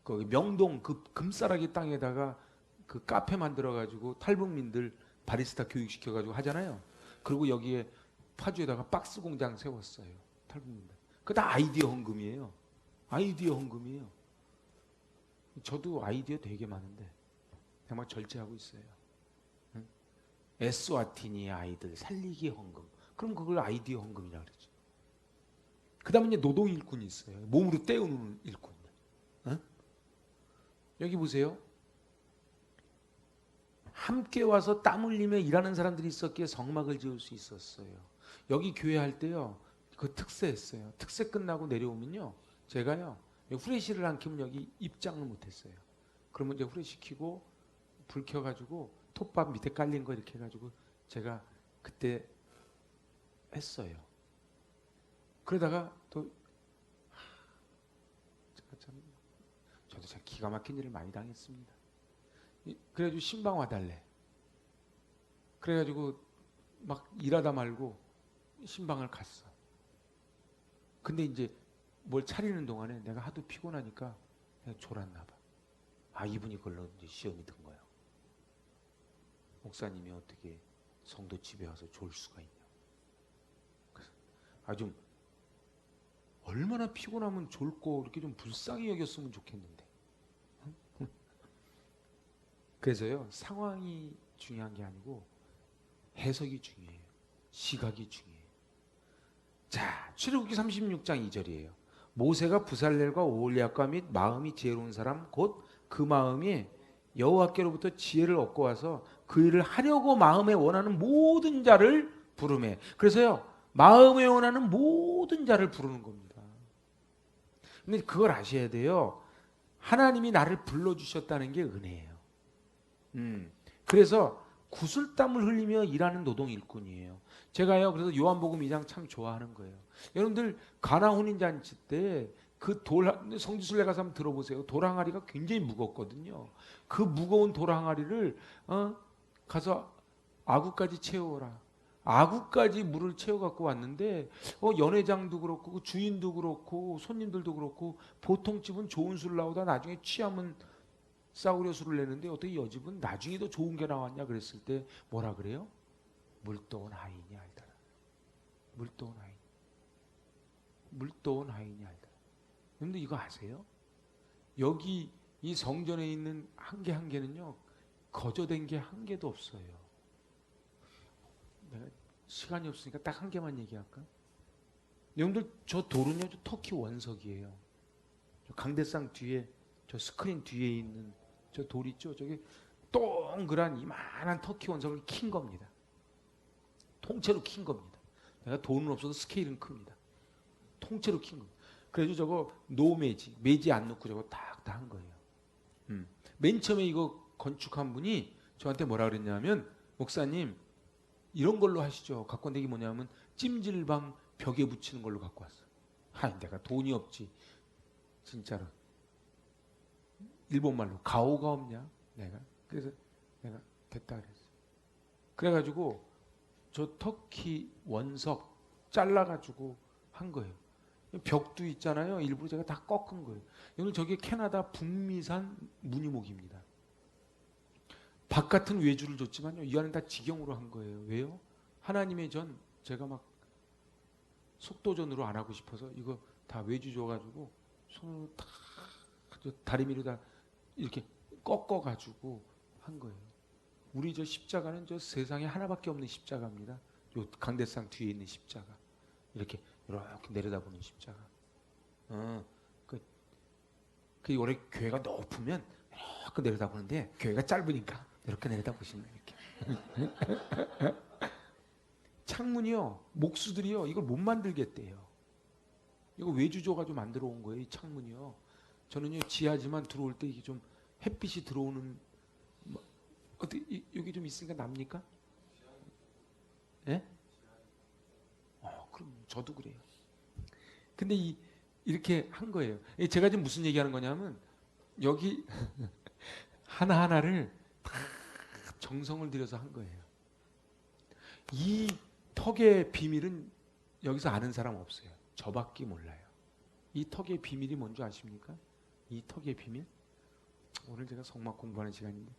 거기 명동 그 금싸라기 땅에다가 그 카페 만들어 가지고 탈북민들 바리스타 교육시켜 가지고 하잖아요. 그리고 여기에 파주에다가 박스 공장 세웠어요. 탈북민들. 그거 다 아이디어 헌금이에요. 아이디어 헌금이에요. 저도 아이디어 되게 많은데 정말 절제하고 있어요. 응? 에스와티니의 아이들 살리기 헌금. 그럼 그걸 아이디어 헌금이라고 그러죠. 그 다음에 이제 노동 일꾼이 있어요. 몸으로 때우는 일꾼. 응? 여기 보세요. 함께 와서 땀 흘리며 일하는 사람들이 있었기에 성막을 지을 수 있었어요. 여기 교회 할 때요. 그 특세했어요. 특세 끝나고 내려오면요. 제가요. 후레쉬를 안 켜면 여기 입장을 못했어요. 그러면 이제 후레쉬 켜고 불 켜가지고 톱밥 밑에 깔린 거 이렇게 해가지고 제가 그때 했어요. 그러다가 또 저도 참 기가 막힌 일을 많이 당했습니다. 그래가지고 신방 와달래. 그래가지고 막 일하다 말고 신방을 갔어. 근데 이제 뭘 차리는 동안에 내가 하도 피곤하니까 내가 졸았나 봐. 아 이분이 그걸로 이제 시험이 든 거예요. 목사님이 어떻게 성도 집에 와서 졸 수가 있냐. 그래서 좀 얼마나 피곤하면 졸고 이렇게 좀 불쌍히 여겼으면 좋겠는데. 그래서요 상황이 중요한 게 아니고 해석이 중요해요. 시각이 중요해요. 자 출애굽기 36장 2절이에요. 모세가 부살렐과 오홀리압과 및 마음이 지혜로운 사람 곧 그 마음이 여호와께로부터 지혜를 얻고 와서 그 일을 하려고 마음에 원하는 모든 자를 부르매. 그래서요 마음에 원하는 모든 자를 부르는 겁니다. 근데 그걸 아셔야 돼요. 하나님이 나를 불러주셨다는 게 은혜예요. 그래서 구슬땀을 흘리며 일하는 노동 일꾼이에요. 제가요 그래서 요한복음 2장 참 좋아하는 거예요. 여러분들 가나 혼인잔치 때 그 성지순례 가서 한번 들어보세요. 돌 항아리가 굉장히 무겁거든요. 그 무거운 돌 항아리를 가서 아구까지 채워라. 아구까지 물을 채워 갖고 왔는데 연회장도 그렇고 그 주인도 그렇고 손님들도 그렇고 보통 집은 좋은 술 나오다 나중에 취하면 싸구려 술을 내는데 어떻게 여집은 나중에 더 좋은 게 나왔냐 그랬을 때 뭐라 그래요? 물도온 하인이 알더라. 물도온 하인. 물도온 하인이 알더라. 여러분들 이거 아세요? 여기 이 성전에 있는 한 개 한 개는요 거저된 게 한 개도 없어요. 내가 시간이 없으니까 딱 한 개만 얘기할까? 여러분들 저 돌은요 저 터키 원석이에요. 저 강대상 뒤에 저 스크린 뒤에 있는 저 돌 있죠? 저게 동그란 이만한 터키 원석을 킨 겁니다. 통째로 킨 겁니다. 내가 돈은 없어도 스케일은 큽니다. 통째로 킨 거예요. 그래서 저거 노매지, 매지 안 넣고 저거 딱 한 거예요. 맨 처음에 이거 건축한 분이 저한테 뭐라 그랬냐면, 목사님 이런 걸로 하시죠. 갖고 온 게 뭐냐면 찜질방 벽에 붙이는 걸로 갖고 왔어. 내가 돈이 없지. 진짜로. 일본말로 가오가 없냐? 그래서 내가 됐다 그랬어. 그래가지고 저 터키 원석 잘라가지고 한 거예요. 벽도 있잖아요. 일부러 제가 다 꺾은 거예요. 오늘 저게 캐나다 북미산 무늬목입니다. 바깥은 외주를 줬지만요, 이 안은 다 직영으로 한 거예요. 왜요? 하나님의 전 제가 막 속도전으로 안 하고 싶어서 이거 다 외주 줘가지고 손으로 다 다리미로 다 이렇게 꺾어가지고 한 거예요. 우리 저 십자가는 저 세상에 하나밖에 없는 십자가입니다. 요 강대상 뒤에 있는 십자가. 이렇게 내려다보는 십자가. 원래 교회가 높으면 이렇게 내려다보는데 교회가 짧으니까 이렇게 내려다보시는 거예요. 이렇게. 창문이요, 목수들이요, 이걸 못 만들겠대요. 이거 외주 줘가지고 만들어 온 거예요, 이 창문이요. 저는요, 지하지만 들어올 때 이게 좀 햇빛이 들어오는, 어떻게 여기 좀 있으니까 납니까? 예? 그럼 저도 그래요. 근데 이렇게 한 거예요. 제가 지금 무슨 얘기하는 거냐면, 여기 하나하나를 다 정성을 들여서 한 거예요. 이 턱의 비밀은 여기서 아는 사람 없어요. 저밖에 몰라요. 이 턱의 비밀이 뭔지 아십니까? 이 턱의 비밀? 오늘 제가 성막 공부하는 시간인데,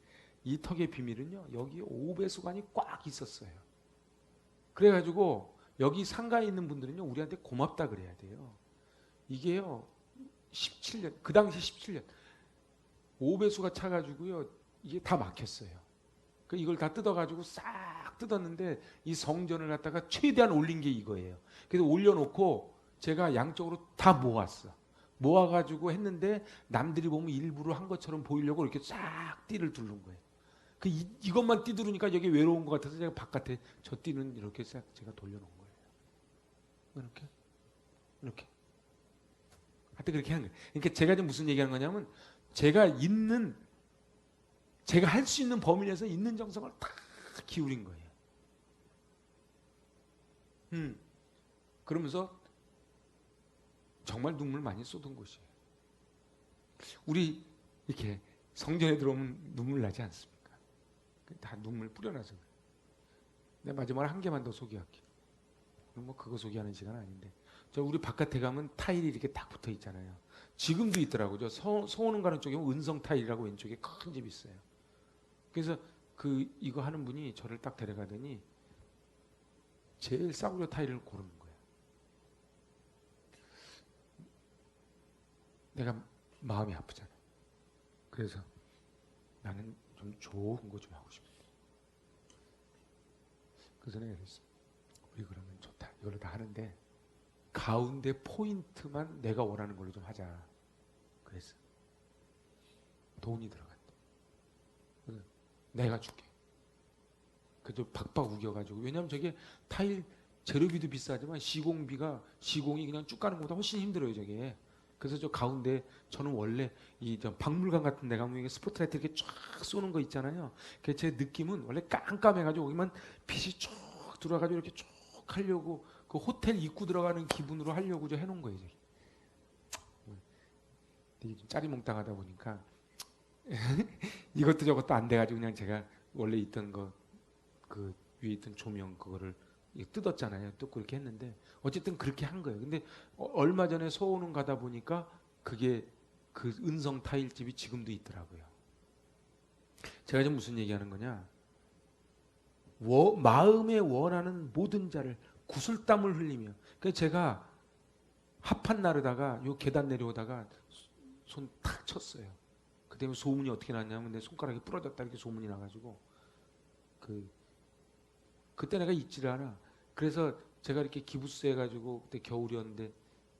이 턱의 비밀은요, 여기 오배수관이 꽉 있었어요. 그래가지고 여기 상가에 있는 분들은요, 우리한테 고맙다 그래야 돼요. 이게요, 17년, 그 당시 17년 오배수가 차가지고요, 이게 다 막혔어요. 이걸 다 뜯어가지고 싹 뜯었는데, 이 성전을 갖다가 최대한 올린 게 이거예요. 그래서 올려놓고 제가 양쪽으로 다 모아가지고 했는데, 남들이 보면 일부러 한 것처럼 보이려고 이렇게 싹 띠를 두른 거예요. 이것만 띠두르니까 여기 외로운 것 같아서 제가 바깥에 저 띠는 이렇게 싹 제가 돌려놓은 거예요. 이렇게. 하여튼 그렇게 하는 거예요. 그러니까 제가 지금 무슨 얘기하는 거냐면, 제가 할 수 있는 범위 내에서 있는 정성을 다 기울인 거예요. 그러면서 정말 눈물 많이 쏟은 곳이에요. 우리 이렇게 성전에 들어오면 눈물 나지 않습니까? 다 눈물 뿌려놔서 그래요. 내가 마지막으로 한 개만 더 소개할게요. 뭐 그거 소개하는 시간 아닌데, 저 우리 바깥에 가면 타일이 이렇게 딱 붙어 있잖아요. 지금도 있더라고요. 서오는 가는 쪽에 은성 타일이라고 왼쪽에 큰 집이 있어요. 그래서 이거 하는 분이 저를 딱 데려가더니 제일 싸구려 타일을 고르는 거예요. 내가 마음이 아프잖아요. 그래서 나는 좀 좋은 거 좀 하고 싶은데. 그래서 내가 그랬어. 우리 그러면 좋다. 이걸로 다 하는데 가운데 포인트만 내가 원하는 걸로 좀 하자. 그랬어. 돈이 들어갔대. 그래서 내가 줄게. 그래서 박박 우겨가지고. 왜냐면 저게 타일 재료비도 비싸지만 시공이 그냥 쭉 가는 것보다 훨씬 힘들어요, 저게. 그래서 저 가운데 저는 원래 저 박물관 같은 데 가면 스포트라이트 이렇게 쫙 쏘는 거 있잖아요. 제 느낌은 원래 깜깜해가지고 여기만 빛이 쭉 들어와가지고 이렇게 쭉 하려고, 그 호텔 입구 들어가는 기분으로 하려고 저 해놓은 거예요. 되게 좀 짜리몽땅하다 보니까 이것도 저것도 안 돼가지고 그냥 제가 원래 있던 그 위에 있던 조명 그거를 뜯었잖아요. 뜯고 이렇게 했는데 어쨌든 그렇게 한 거예요. 근데 얼마 전에 소원은 가다 보니까 그게 그 은성 타일집이 지금도 있더라고요. 제가 지금 무슨 얘기하는 거냐? 마음에 원하는 모든 자를 구슬땀을 흘리며. 그래서 제가 합판 나르다가 요 계단 내려오다가 손 탁 쳤어요. 그때 소문이 어떻게 났냐면 내 손가락이 부러졌다 이렇게 소문이 나가지고 그때 내가 잊지를 않아. 그래서 제가 이렇게 기부스 해가지고 그때 겨울이었는데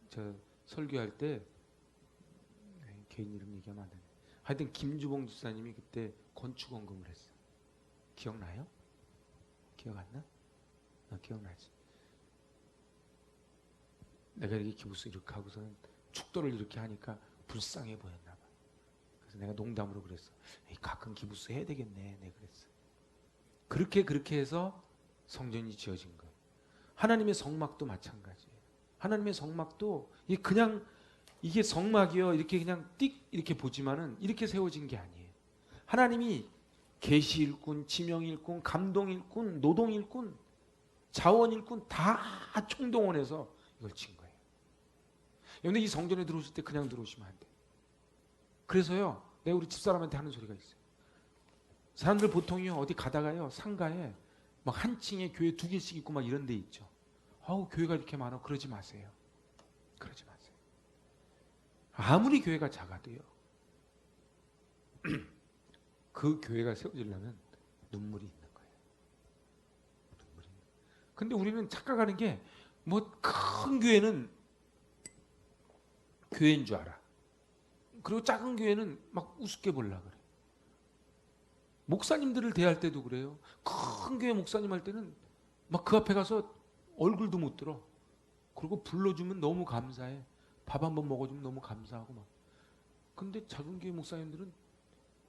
저 설교할 때 개인 이름 얘기하면 안 되네. 하여튼 김주봉 집사님이 그때 건축원금을 했어. 기억나요? 기억 안 나? 기억나지. 내가 이렇게 기부스 이렇게 하고서는 축도를 이렇게 하니까 불쌍해 보였나 봐. 그래서 내가 농담으로 그랬어. 에이, 가끔 기부스 해야 되겠네. 내가 그랬어. 그렇게 해서 성전이 지어진 거예요. 하나님의 성막도 마찬가지예요. 하나님의 성막도 그냥 이게 성막이요 이렇게 그냥 띡 이렇게 보지만은 이렇게 세워진 게 아니에요. 하나님이 계시 일꾼, 지명 일꾼, 감동 일꾼, 노동 일꾼, 자원 일꾼 다 총동원해서 이걸 친 거예요. 그런데 이 성전에 들어오실 때 그냥 들어오시면 안 돼요. 그래서요, 내가 우리 집사람한테 하는 소리가 있어요. 사람들 보통요 어디 가다가요 상가에 막 한 층에 교회 2개씩 있고 막 이런 데 있죠. 아우 교회가 이렇게 많아. 그러지 마세요. 그러지 마세요. 아무리 교회가 작아도요 그 교회가 세워지려면 눈물이 있는 거예요. 눈물이. 근데 우리는 착각하는 게 뭐 큰 교회는 교회인 줄 알아. 그리고 작은 교회는 막 우습게 보려고 그래. 목사님들을 대할 때도 그래요. 큰 교회 목사님 할 때는 막 그 앞에 가서 얼굴도 못 들어. 그리고 불러주면 너무 감사해. 밥 한번 먹어주면 너무 감사하고 막. 근데 작은 교회 목사님들은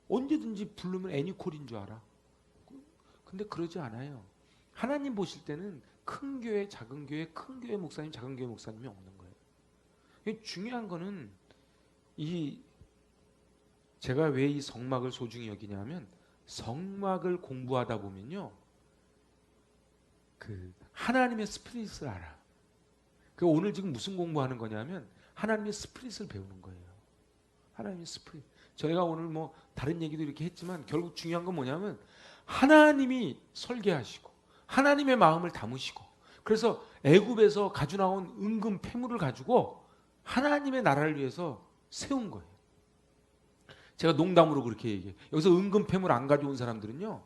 언제든지 부르면 애니콜인 줄 알아. 근데 그러지 않아요. 하나님 보실 때는 큰 교회, 작은 교회, 큰 교회 목사님, 작은 교회 목사님이 없는 거예요. 중요한 거는 제가 왜 이 성막을 소중히 여기냐면 성막을 공부하다 보면요 하나님의 스피릿을 알아. 오늘 지금 무슨 공부하는 거냐면 하나님의 스피릿을 배우는 거예요. 하나님의 스피릿. 저희가 오늘 뭐 다른 얘기도 이렇게 했지만 결국 중요한 건 뭐냐면 하나님이 설계하시고 하나님의 마음을 담으시고 그래서 애굽에서 가져 나온 은금 패물을 가지고 하나님의 나라를 위해서 세운 거예요. 제가 농담으로 그렇게 얘기해요. 여기서 은금 패물 안 가져온 사람들은요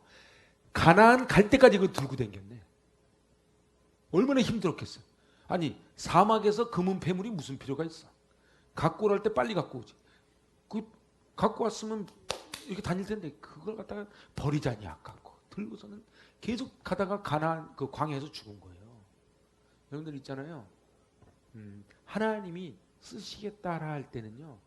가나안 갈 때까지 그거 들고 다녔네. 얼마나 힘들었겠어요. 아니 사막에서 금은 패물이 무슨 필요가 있어. 갖고 오랄 때 빨리 갖고 오지. 갖고 왔으면 이렇게 다닐 텐데 그걸 갖다가 버리자니 아깝고 들고서는 계속 가다가 가나안 그 광야에서 죽은 거예요. 여러분들 있잖아요. 하나님이 쓰시겠다라 할 때는요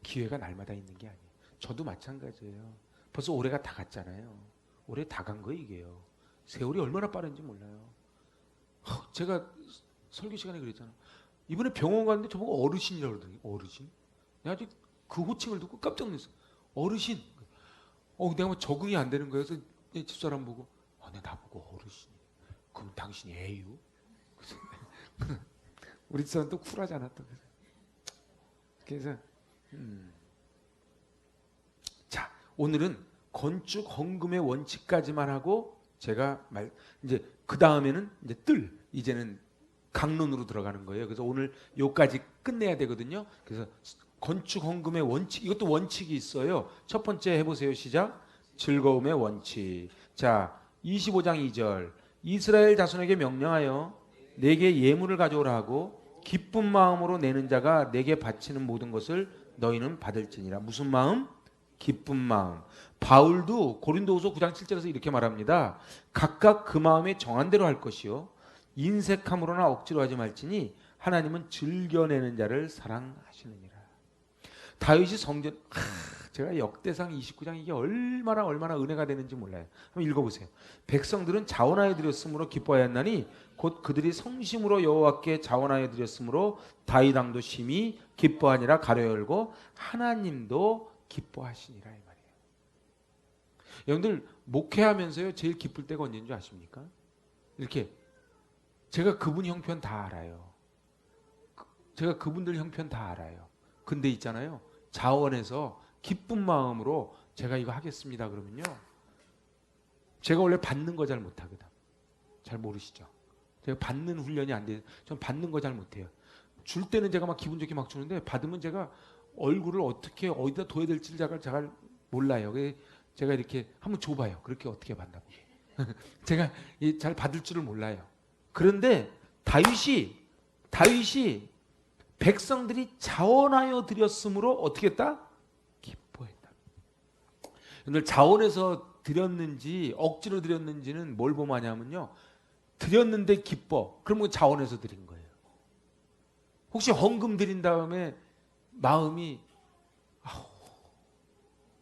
기회가 날마다 있는 게 아니에요. 저도 마찬가지예요. 벌써 올해가 다 갔잖아요. 올해 다 간 거 이게요. 세월이 얼마나 빠른지 몰라요. 제가 설교 시간에 그랬잖아. 이번에 병원 갔는데 저보고 어르신이라고 그러더니 어르신? 내가 아직 그 호칭을 듣고 깜짝 놀랐어. 어르신. 내가 뭐 적응이 안 되는 거예요. 그래서 내 집사람 보고 내 나보고 어르신이. 그럼 당신이 애유? 우리 집사람 또 쿨하잖아. 또. 그래서 자 오늘은 건축 헌금의 원칙까지만 하고 제가 이제 그 다음에는 이제 이제는 강론으로 들어가는 거예요. 그래서 오늘 요까지 끝내야 되거든요. 그래서 건축 헌금의 원칙 이것도 원칙이 있어요. 첫 번째 해보세요. 시작. 즐거움의 원칙. 자 25장 2절 이스라엘 자손에게 명령하여 내게 예물을 가져오라 하고 기쁜 마음으로 내는 자가 내게 바치는 모든 것을 너희는 받을지니라. 무슨 마음? 기쁜 마음. 바울도 고린도후서 9장 7절에서 이렇게 말합니다. 각각 그 마음에 정한 대로 할 것이요 인색함으로나 억지로 하지 말지니 하나님은 즐겨내는 자를 사랑하시느니라. 다윗이 성전 제가 역대상 29장 이게 얼마나 은혜가 되는지 몰라요. 한번 읽어보세요. 백성들은 자원하여 드렸으므로 기뻐하였나니 곧 그들이 성심으로 여호와께 자원하여 드렸으므로 다윗 왕도 심히 기뻐하니라. 가로 열고 하나님도 기뻐하시니라 이 말이에요. 여러분들 목회하면서요 제일 기쁠 때가 언제인 줄 아십니까? 이렇게 제가 그분 형편 다 알아요. 제가 그분들 형편 다 알아요. 근데 있잖아요 자원해서 기쁜 마음으로 제가 이거 하겠습니다 그러면요 제가 원래 받는 거 잘 못하거든. 잘 모르시죠? 제가 받는 훈련이 안 돼요. 전 받는 거 잘 못해요. 줄 때는 제가 막 기분 좋게 막 주는데 받으면 제가 얼굴을 어떻게 어디다 둬야 될지를 잘 몰라요. 제가 이렇게 한번 줘봐요. 그렇게 어떻게 받나 보게. 제가 잘 받을 줄을 몰라요. 그런데 다윗이 백성들이 자원하여 드렸으므로 어떻게 했다? 기뻐했다. 오늘 자원해서 드렸는지 억지로 드렸는지는 뭘 보면 하냐면요 드렸는데 기뻐. 그러면 자원해서 드린 거예요. 혹시 헌금 드린 다음에 마음이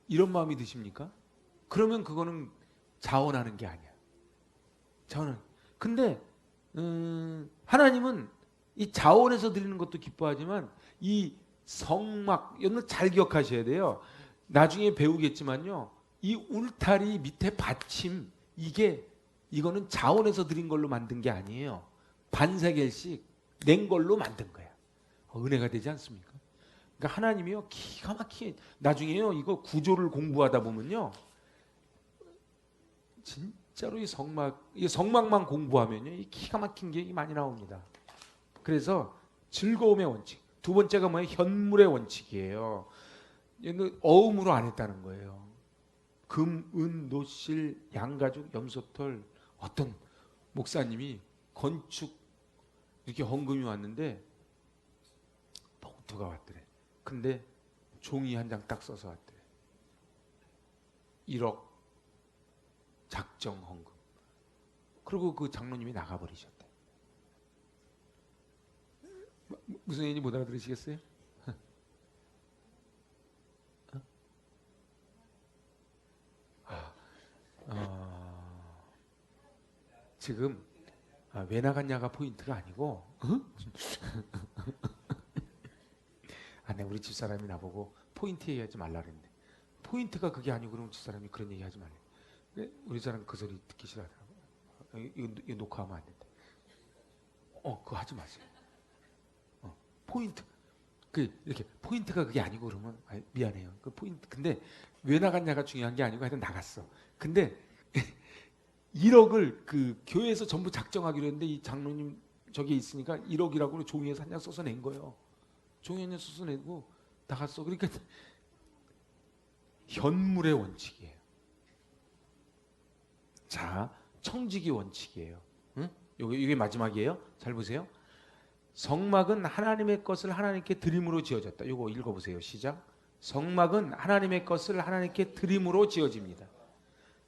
이런 마음이 드십니까? 그러면 그거는 자원하는 게 아니야. 자원은. 근데 하나님은 이 자원해서 드리는 것도 기뻐하지만 이 성막, 여러분 잘 기억하셔야 돼요. 나중에 배우겠지만요. 이 울타리 밑에 받침, 이거는 자원해서 드린 걸로 만든 게 아니에요. 반세겔씩 낸 걸로 만든 거야. 은혜가 되지 않습니까? 그러니까 하나님이요, 기가 막히게, 나중에요, 이거 구조를 공부하다 보면요, 진짜로 이 성막만 공부하면요, 이 기가 막힌 게 많이 나옵니다. 그래서 즐거움의 원칙. 두 번째가 뭐예요? 현물의 원칙이에요. 얘는 어음으로 안 했다는 거예요. 금, 은, 노실, 양가죽, 염소털. 어떤 목사님이 건축 이렇게 헌금이 왔는데 봉투가 왔더래. 근데 종이 한 장 딱 써서 왔더래. 1억 작정 헌금. 그리고 그 장로님이 나가버리셨대. 무슨 얘기인지 못 알아들으시겠어요? 지금 왜 나갔냐가 포인트가 아니고 네, 우리 집사람이 나보고 포인트 얘기하지 말라 그랬는데 포인트가 그게 아니고 그러면 집사람이 그런 얘기하지 말래. 우리 사람 그 소리 듣기 싫어하더라고. 이거 녹화하면 안 된다. 그거 하지 마세요. 포인트. 이렇게 포인트가 그게 아니고 그러면 미안해요. 그 포인트. 근데 왜 나갔냐가 중요한 게 아니고 하여튼 나갔어. 근데 1억을 그 교회에서 전부 작정하기로 했는데 이 장로님 저기 있으니까 1억이라고 종이에서 한 장 써서 낸 거예요. 종이에 써서 내고 나갔어. 그러니까 현물의 원칙이에요. 자, 청지기 원칙이에요. 응? 이게 마지막이에요. 잘 보세요. 성막은 하나님의 것을 하나님께 드림으로 지어졌다. 이거 읽어보세요. 시작. 성막은 하나님의 것을 하나님께 드림으로 지어집니다.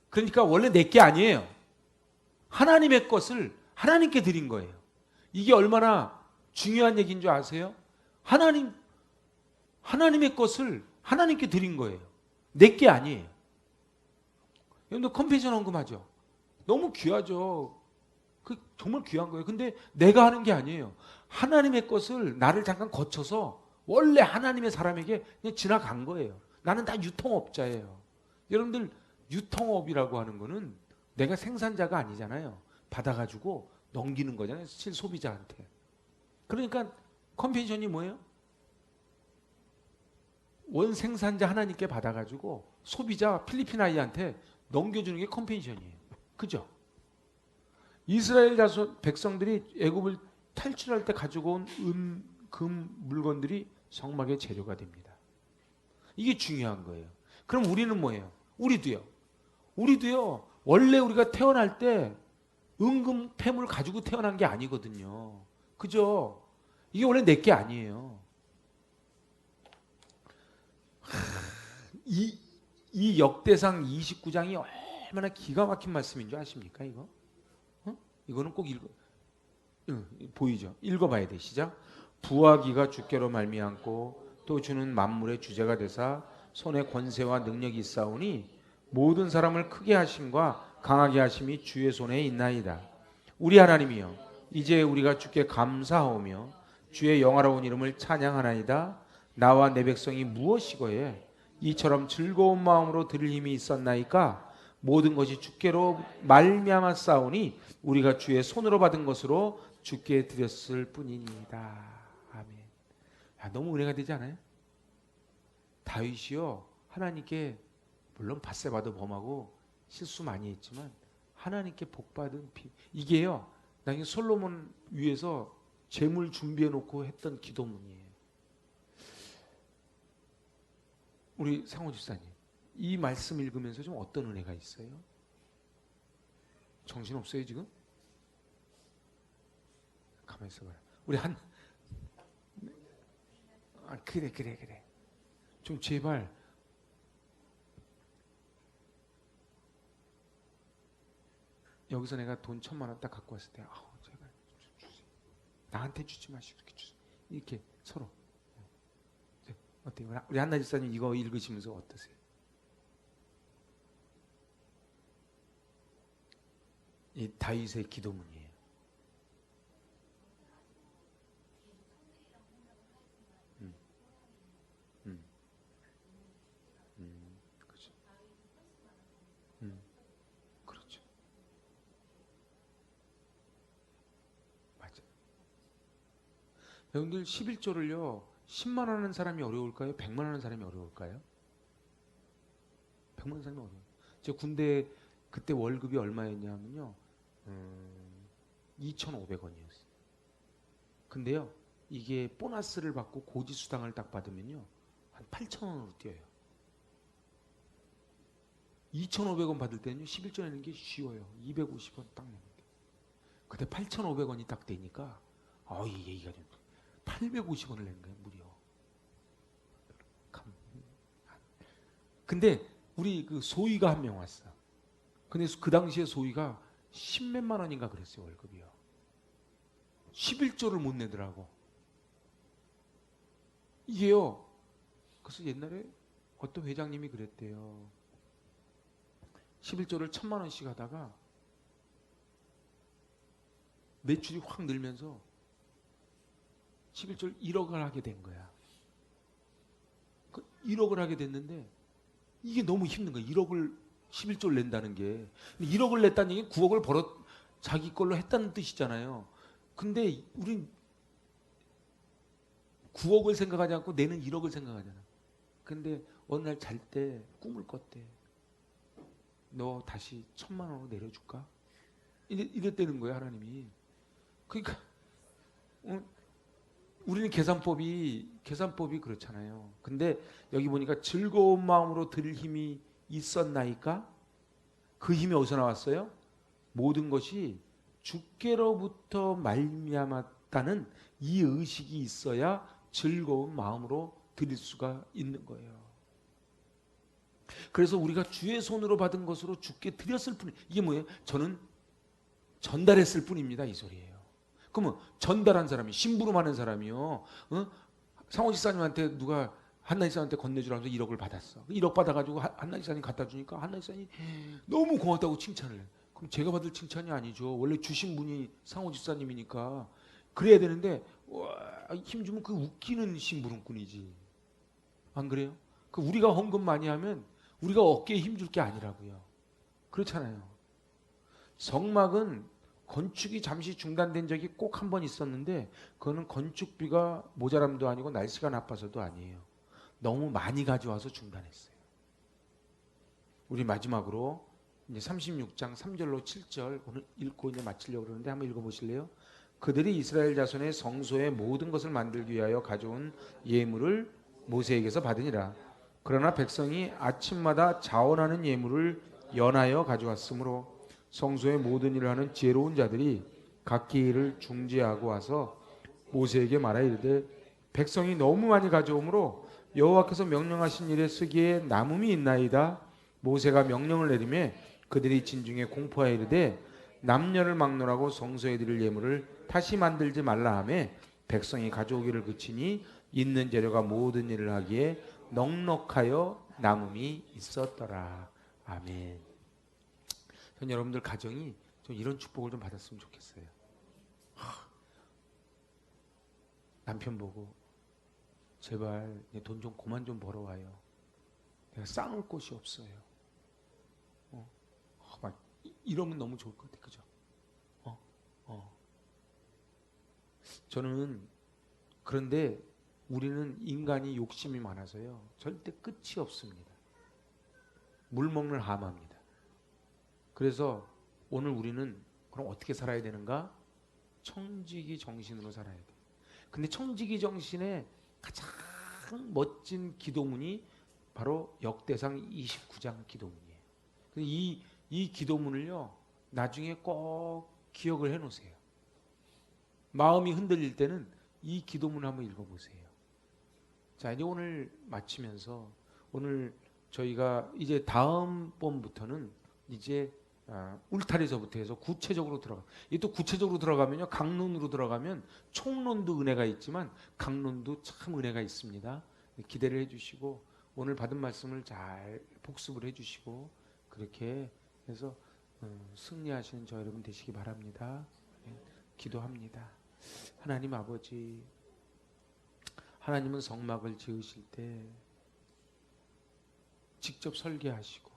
그러니까 원래 내 게 아니에요. 하나님의 것을 하나님께 드린 거예요. 이게 얼마나 중요한 얘기인 줄 아세요? 하나님의 것을 하나님께 드린 거예요. 내 게 아니에요. 여러분들 컴패션 헌금하죠? 너무 귀하죠. 정말 귀한 거예요. 근데 내가 하는 게 아니에요. 하나님의 것을 나를 잠깐 거쳐서 원래 하나님의 사람에게 그냥 지나간 거예요. 나는 다 유통업자예요. 여러분들 유통업이라고 하는 거는 내가 생산자가 아니잖아요. 받아가지고 넘기는 거잖아요. 실소비자한테. 그러니까 컴패션이 뭐예요? 원생산자 하나님께 받아가지고 소비자 필리핀 아이한테 넘겨주는 게 컴패션이에요. 그죠? 이스라엘 백성들이 애굽을 탈출할 때 가지고 온 은, 금 물건들이 성막의 재료가 됩니다. 이게 중요한 거예요. 그럼 우리는 뭐예요? 우리도요. 원래 우리가 태어날 때 은금 폐물 가지고 태어난 게 아니거든요. 그죠? 이게 원래 내 게 아니에요. 이 역대상 29장이 얼마나 기가 막힌 말씀인 줄 아십니까? 이거? 이거는 꼭 보이죠? 읽어봐야 돼. 시작. 부하기가 주께로 말미암고 또 주는 만물의 주제가 되사 손에 권세와 능력이 있사오니 모든 사람을 크게 하심과 강하게 하심이 주의 손에 있나이다. 우리 하나님이여 이제 우리가 주께 감사하오며 주의 영화로운 이름을 찬양하나이다. 나와 내 백성이 무엇이고에 이처럼 즐거운 마음으로 드릴 힘이 있었나이까. 모든 것이 주께로 말미암아 싸우니 우리가 주의 손으로 받은 것으로 주께 드렸을 뿐이니이다. 아멘. 너무 은혜가 되지 않아요? 다윗이요 하나님께 물론 밧세바도 범하고 실수 많이 했지만 하나님께 복받은 이게요 나중에 솔로몬 위에서 재물 준비해 놓고 했던 기도문이에요. 우리 상호 집사님 이 말씀 읽으면서 좀 어떤 은혜가 있어요? 정신없어요 지금? 가만히 있어봐요. 우리 그래 좀 제발 여기서 내가 돈 1,000만 원 딱 갖고 왔을 때, 제가 주세요. 나한테 주지 마시고 이렇게 주세요. 이렇게 서로. 어때요? 우리 한나 집사님 이거 읽으시면서 어떠세요? 이 다윗의 기도문이에요. 음, 음, 그렇죠. 그렇죠. 맞아. 여러분들 11조를요, 10만 원 하는 사람이 어려울까요? 100만 원 하는 사람이 어려울까요? 100만 원 사람이 어려워요. 제 군대 그때 월급이 얼마였냐면요, 2,500원이었어요. 근데요, 이게 보너스를 받고 고지수당을 딱 받으면요, 한 8,000원으로 뛰어요. 2,500원 받을 때는요, 11조 내는 게 쉬워요. 250원 딱 내는데. 그때 8,500원이 딱 되니까, 이 얘기가 좀, 850원을 낸 거예요, 무려. 근데 우리 그 소위가 한 명 왔어. 근데 그 당시에 소위가 10몇만 원인가 그랬어요, 월급이요. 11조를 못 내더라고. 이게요. 그래서 옛날에 어떤 회장님이 그랬대요. 11조를 1,000만 원씩 하다가 매출이 확 늘면서 11조를 1억을 하게 된 거야. 1억을 하게 됐는데 이게 너무 힘든 거야. 1억을 11조를 낸다는 게. 1억을 냈다는 얘기는 9억을 벌어 자기 걸로 했다는 뜻이잖아요. 근데 우린 9억을 생각하지 않고 내는 1억을 생각하잖아. 근데 어느 날 잘 때 꿈을 꿨대. 너 다시 1,000만 원으로 내려줄까? 이랬다는 거야, 하나님이. 그러니까 우리는 계산법이 그렇잖아요. 근데 여기 보니까 즐거운 마음으로 드릴 힘이 있었나이까? 그 힘이 어디서 나왔어요? 모든 것이 주께로부터 말미암았다는 이 의식이 있어야 즐거운 마음으로 드릴 수가 있는 거예요. 그래서 우리가 주의 손으로 받은 것으로 주께 드렸을 뿐. 이게 뭐예요? 저는 전달했을 뿐입니다, 이 소리예요. 그러면 전달한 사람이, 심부름하는 사람이요, 상호 지사님한테 누가 한나 지사님한테 건네주라고 해서 1억을 받았어. 1억 받아가지고 한나 지사님 갖다 주니까 한나 지사님이 너무 고맙다고 칭찬을 해. 그럼 제가 받을 칭찬이 아니죠. 원래 주신 분이 상호 지사님이니까 그래야 되는데, 힘 주면 그 웃기는 심부름꾼이지. 안 그래요? 그 우리가 헌금 많이 하면 우리가 어깨에 힘줄 게 아니라고요. 그렇잖아요. 성막은 건축이 잠시 중단된 적이 꼭 한 번 있었는데, 그거는 건축비가 모자람도 아니고 날씨가 나빠서도 아니에요. 너무 많이 가져와서 중단했어요. 우리 마지막으로 이제 36장 3절로 7절 오늘 읽고 이제 마치려고 그러는데 한번 읽어보실래요? 그들이 이스라엘 자손의 성소의 모든 것을 만들기 위하여 가져온 예물을 모세에게서 받으니라. 그러나 백성이 아침마다 자원하는 예물을 연하여 가져왔으므로 성소의 모든 일을 하는 지혜로운 자들이 각기 일을 중지하고 와서 모세에게 말하 이르되 백성이 너무 많이 가져오므로 여호와께서 명령하신 일에 쓰기에 남음이 있나이다. 모세가 명령을 내리매 그들이 진중에 공포하여 이르되 남녀를 막론하고 성소에 드릴 예물을 다시 만들지 말라 하며 백성이 가져오기를 그치니 있는 재료가 모든 일을 하기에 넉넉하여 남음이 있었더라. 아멘. 전 여러분들 가정이 좀 이런 축복을 좀 받았으면 좋겠어요. 남편 보고 제발 돈 좀 그만 좀 벌어와요. 내가 쌓을 곳이 없어요. 막 이러면 너무 좋을 것 같아, 그죠? 저는 그런데 우리는 인간이 욕심이 많아서요. 절대 끝이 없습니다. 물 먹는 하마입니다. 그래서 오늘 우리는 그럼 어떻게 살아야 되는가? 청지기 정신으로 살아야 돼. 근데 청지기 정신의 가장 멋진 기도문이 바로 역대상 29장 기도문이에요. 이 기도문을요, 나중에 꼭 기억을 해 놓으세요. 마음이 흔들릴 때는 이 기도문을 한번 읽어보세요. 자, 이제 오늘 마치면서 오늘 저희가 이제 다음번부터는 이제 울타리서부터 해서 구체적으로 들어가. 이 또 구체적으로 들어가면요, 강론으로 들어가면 총론도 은혜가 있지만 강론도 참 은혜가 있습니다. 기대를 해주시고 오늘 받은 말씀을 잘 복습을 해주시고 그렇게 해서 승리하시는 저 여러분 되시기 바랍니다. 기도합니다. 하나님 아버지, 하나님은 성막을 지으실 때 직접 설계하시고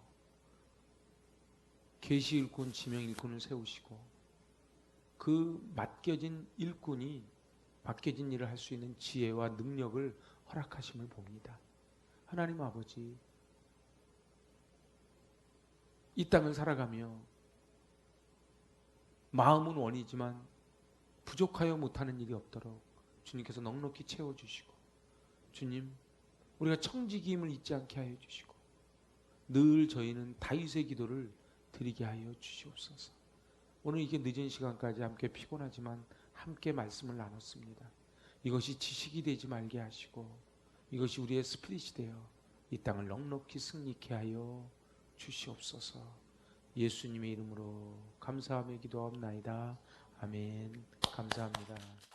계시 일꾼, 지명 일꾼을 세우시고 그 맡겨진 일꾼이 맡겨진 일을 할 수 있는 지혜와 능력을 허락하심을 봅니다. 하나님 아버지, 이 땅을 살아가며 마음은 원이지만 부족하여 못하는 일이 없도록 주님께서 넉넉히 채워주시고, 주님, 우리가 청지기임을 잊지 않게 하여 주시고 늘 저희는 다윗의 기도를 드리게 하여 주시옵소서. 오늘 이게 늦은 시간까지 함께 피곤하지만 함께 말씀을 나눴습니다. 이것이 지식이 되지 말게 하시고 이것이 우리의 스피릿이 되어 이 땅을 넉넉히 승리케 하여 주시옵소서. 예수님의 이름으로 감사하며 기도하옵나이다. 아멘. 감사합니다.